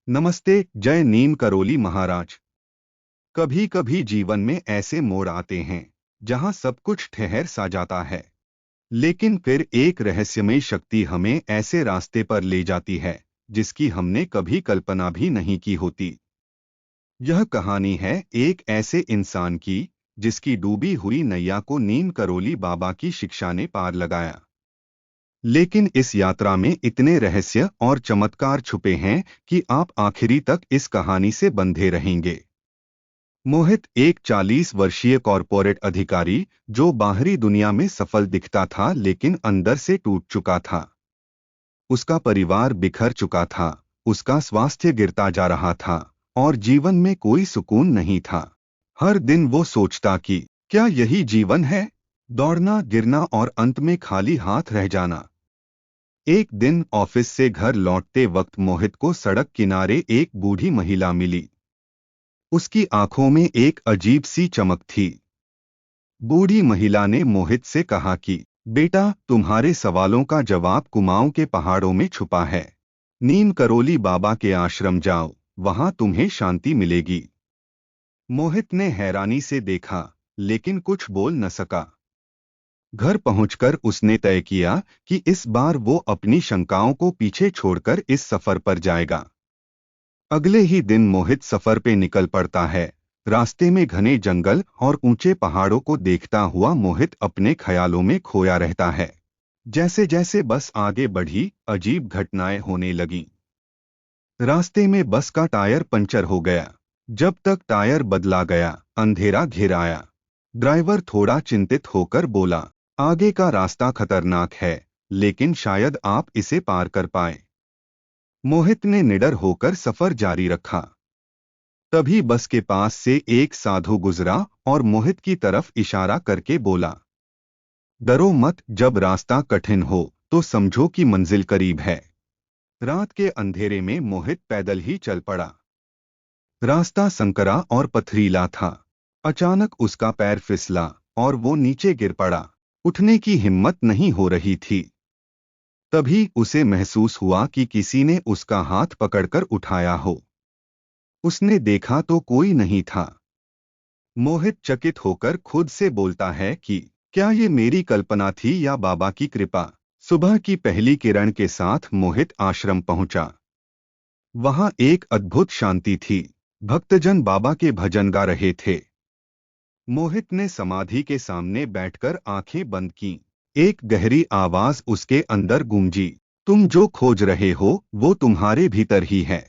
नमस्ते। जय नीम करोली महाराज। कभी कभी जीवन में ऐसे मोड़ आते हैं जहां सब कुछ ठहर सा जाता है, लेकिन फिर एक रहस्यमय शक्ति हमें ऐसे रास्ते पर ले जाती है जिसकी हमने कभी कल्पना भी नहीं की होती। यह कहानी है एक ऐसे इंसान की जिसकी डूबी हुई नैया को नीम करोली बाबा की शिक्षा ने पार लगाया। लेकिन इस यात्रा में इतने रहस्य और चमत्कार छुपे हैं कि आप आखिरी तक इस कहानी से बंधे रहेंगे। मोहित एक 40 वर्षीय कॉरपोरेट अधिकारी जो बाहरी दुनिया में सफल दिखता था लेकिन अंदर से टूट चुका था। उसका परिवार बिखर चुका था, उसका स्वास्थ्य गिरता जा रहा था और जीवन में कोई सुकून नहीं था। हर दिन वो सोचता कि क्या यही जीवन है, दौड़ना, गिरना और अंत में खाली हाथ रह जाना। एक दिन ऑफिस से घर लौटते वक्त मोहित को सड़क किनारे एक बूढ़ी महिला मिली। उसकी आंखों में एक अजीब सी चमक थी। बूढ़ी महिला ने मोहित से कहा कि बेटा, तुम्हारे सवालों का जवाब कुमाऊं के पहाड़ों में छुपा है। नीम करोली बाबा के आश्रम जाओ, वहां तुम्हें शांति मिलेगी। मोहित ने हैरानी से देखा, लेकिन कुछ बोल न सका। घर पहुंचकर उसने तय किया कि इस बार वो अपनी शंकाओं को पीछे छोड़कर इस सफर पर जाएगा। अगले ही दिन मोहित सफर पे निकल पड़ता है। रास्ते में घने जंगल और ऊंचे पहाड़ों को देखता हुआ मोहित अपने ख्यालों में खोया रहता है। जैसे जैसे बस आगे बढ़ी, अजीब घटनाएं होने लगीं। रास्ते में बस का टायर पंचर हो गया। जब तक टायर बदला गया, अंधेरा घिर आया। ड्राइवर थोड़ा चिंतित होकर बोला, आगे का रास्ता खतरनाक है, लेकिन शायद आप इसे पार कर पाए। मोहित ने निडर होकर सफर जारी रखा। तभी बस के पास से एक साधु गुजरा और मोहित की तरफ इशारा करके बोला, डरो मत, जब रास्ता कठिन हो तो समझो कि मंजिल करीब है। रात के अंधेरे में मोहित पैदल ही चल पड़ा। रास्ता संकरा और पथरीला था। अचानक उसका पैर फिसला और वो नीचे गिर पड़ा। उठने की हिम्मत नहीं हो रही थी। तभी उसे महसूस हुआ कि किसी ने उसका हाथ पकड़कर उठाया हो। उसने देखा तो कोई नहीं था। मोहित चकित होकर खुद से बोलता है कि क्या ये मेरी कल्पना थी या बाबा की कृपा। सुबह की पहली किरण के साथ मोहित आश्रम पहुंचा। वहां एक अद्भुत शांति थी। भक्तजन बाबा के भजन गा रहे थे। मोहित ने समाधि के सामने बैठकर आंखें बंद कीं। एक गहरी आवाज उसके अंदर गूंजी, तुम जो खोज रहे हो वो तुम्हारे भीतर ही है।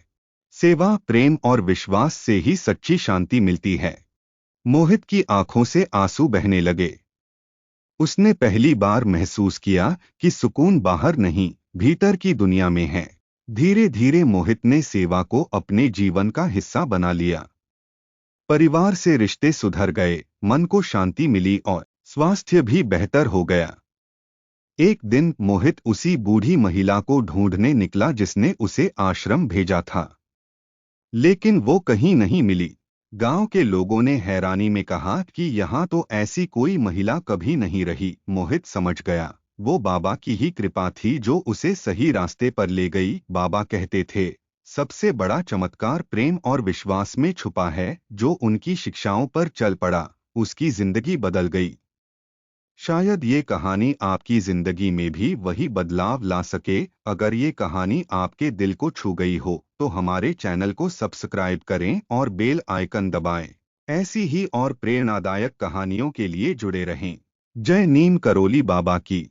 सेवा, प्रेम और विश्वास से ही सच्ची शांति मिलती है। मोहित की आंखों से आंसू बहने लगे। उसने पहली बार महसूस किया कि सुकून बाहर नहीं, भीतर की दुनिया में है। धीरे धीरे मोहित ने सेवा को अपने जीवन का हिस्सा बना लिया। परिवार से रिश्ते सुधर गए, मन को शांति मिली और स्वास्थ्य भी बेहतर हो गया। एक दिन मोहित उसी बूढ़ी महिला को ढूंढने निकला जिसने उसे आश्रम भेजा था, लेकिन वो कहीं नहीं मिली। गांव के लोगों ने हैरानी में कहा कि यहाँ तो ऐसी कोई महिला कभी नहीं रही। मोहित समझ गया, वो बाबा की ही कृपा थी जो उसे सही रास्ते पर ले गई। बाबा कहते थे, सबसे बड़ा चमत्कार प्रेम और विश्वास में छुपा है। जो उनकी शिक्षाओं पर चल पड़ा, उसकी जिंदगी बदल गई। शायद ये कहानी आपकी जिंदगी में भी वही बदलाव ला सके। अगर ये कहानी आपके दिल को छू गई हो तो हमारे चैनल को सब्सक्राइब करें और बेल आइकन दबाएं। ऐसी ही और प्रेरणादायक कहानियों के लिए जुड़े रहें। जय नीम करोली बाबा की।